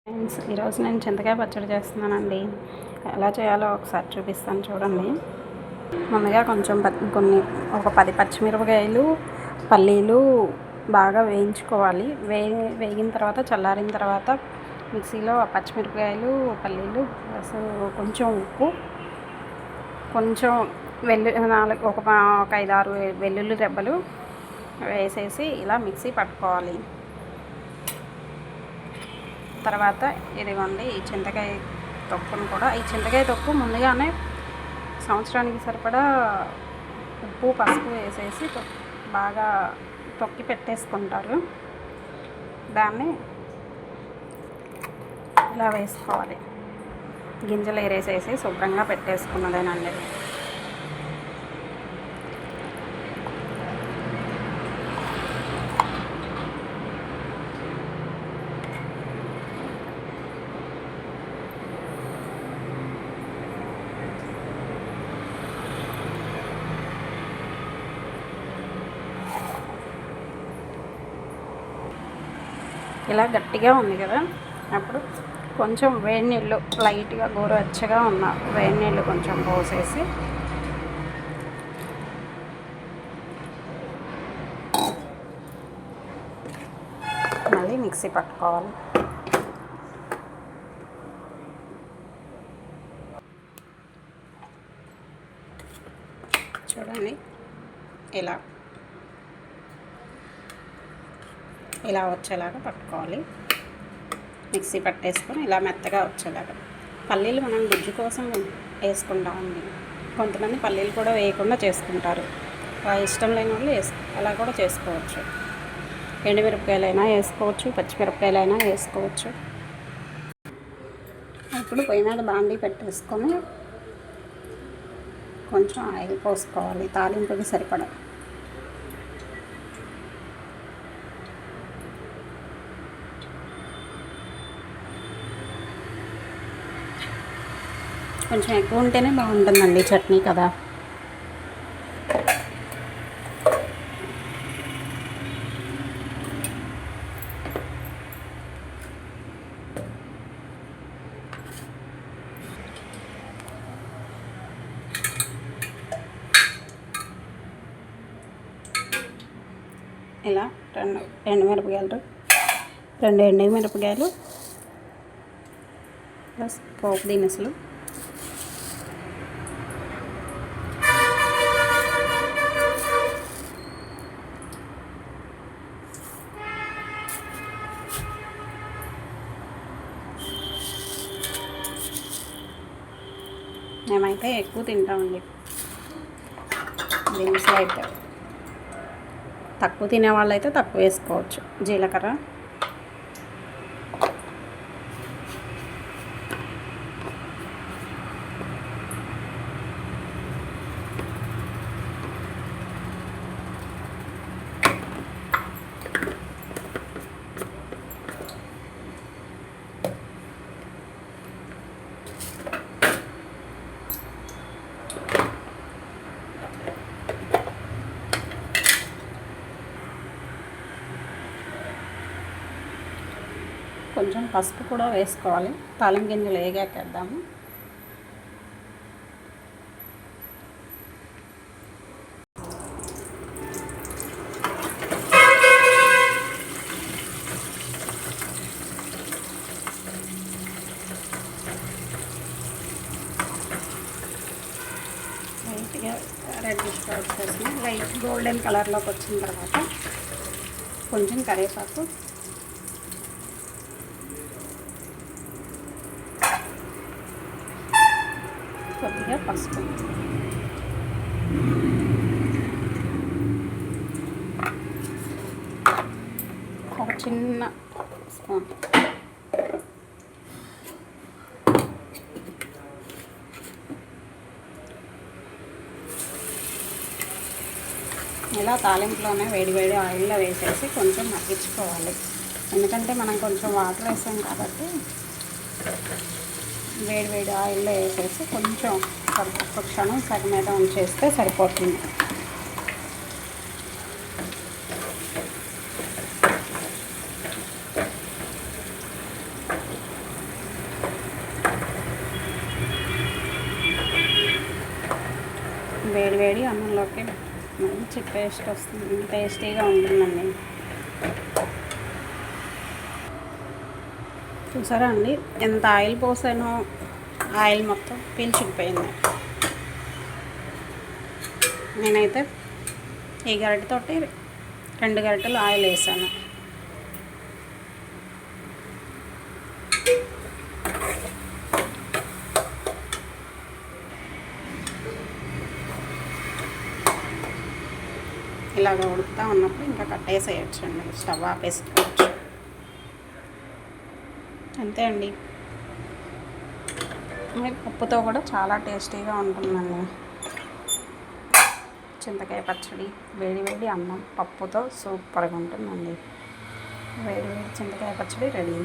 Friends, ఈరోజు నేను చింతకాయ పచ్చడి చేస్తున్నానండి. ఎలా చేయాలో ఒకసారి చూపిస్తాను చూడండి. ముందుగా ఒక 10 పచ్చిమిరపకాయలు, పల్లీలు బాగా వేయించుకోవాలి. వేగిన తర్వాత చల్లారిన తర్వాత మిక్సీలో పచ్చిమిరపకాయలు, పల్లీలు కొంచెం ఉప్పు, కొంచెం ఒక 5-6 వెల్లుల్లి రెబ్బలు వేసేసి ఇలా మిక్సీ పట్టుకోవాలి. తర్వాత ఇదిగోండి ఈ చింతకాయ తొక్కును కూడా, ఈ చింతకాయ తొక్కు ముందుగానే సంవత్సరానికి సరిపడా ఉప్పు పసుపు వేసేసి బాగా తొక్కి పెట్టేసుకుంటారు. దాన్ని ఇలా వేసుకోవాలి. గింజలు ఏరేసేసి శుభ్రంగా పెట్టేసుకున్నదేనండి. ఇలా గట్టిగా ఉంది కదా, అప్పుడు కొంచెం వేడి నీళ్ళు, లైట్గా గోరువెచ్చగా ఉన్న వేడి నీళ్ళు కొంచెం పోసేసి మళ్ళీ మిక్సీ పట్టుకోవాలి. చూడండి, ఇలా వచ్చేలాగా పట్టుకోవాలి. మిక్సీ పట్టేసుకొని ఇలా మెత్తగా వచ్చేలాగా. పల్లీలు మనం గుజ్జు కోసం వేసుకుంటామండి. కొంతమంది పల్లీలు కూడా వేయకుండా చేసుకుంటారు. ఇష్టం లేని వాళ్ళు అలా కూడా చేసుకోవచ్చు. ఎండుమిరపకాయలైనా వేసుకోవచ్చు, పచ్చిమిరపకాయలైనా వేసుకోవచ్చు. ఇప్పుడు పొయ్యి మీద బాండీ పెట్టేసుకొని కొంచెం ఆయిల్ పోసుకోవాలి, తాలింపుకి సరిపడా. కొంచెం ఎక్కువ ఉంటేనే బాగుంటుందండి చట్నీ కదా. ఇలా రెండు ఎండుమిరపకాయలు ప్లస్ పోపు దినుసులు, మేమైతే ఎక్కువ తింటామండి దినుసులు. అయితే తక్కువ తినేవాళ్ళు అయితే తక్కువ వేసుకోవచ్చు. జీలకర్ర, కొంచెం పసుపు కూడా వేసుకోవాలి. తాలింపు గింజలు వేగాకేద్దాము. లైట్గా రెడ్డిష్ వచ్చేసి లైట్ గోల్డెన్ కలర్లోకి వచ్చిన తర్వాత కొంచెం కరివేపాకు, కొద్దిగా పసుపు, ఒక చిన్న స్పూన్ ఇలా తాలింపులోనే వేడి ఆయిల్లో వేసేసి కొంచెం మగ్గించుకోవాలి. ఎందుకంటే మనం కొంచెం వాటర్ వేసాం కాబట్టి వేడి ఆయిల్లో వేసేసి కొంచెం ఒక క్షణం సగం మీద ఉంచేస్తే సరిపోతుంది. వేడి వేడి అన్నంలోకి మంచి టేస్ట్ వస్తుంది, టేస్టీగా ఉంటుందండి. చూసారా అండి ఎంత ఆయిల్ పోసానో, ఆయిల్ మొత్తం పీల్చుకుపోయింది. నేనైతే ఈ గరిటెతోటి 2 గరిటెలు ఆయిల్ వేసాను. ఇలాగ ఉడుకుతూ ఉన్నప్పుడు ఇంకా కట్టేసేయచ్చు అండి, స్టవ్ ఆపేసుకోవచ్చు. అంతే అండి. పప్పుతో కూడా చాలా టేస్టీగా ఉంటుందండి. చింతకాయ పచ్చడి, వేడి వేడి అన్నం పప్పుతో సూపర్గా ఉంటుందండి. వేడి వేడి చింతకాయ పచ్చడి రెడీ.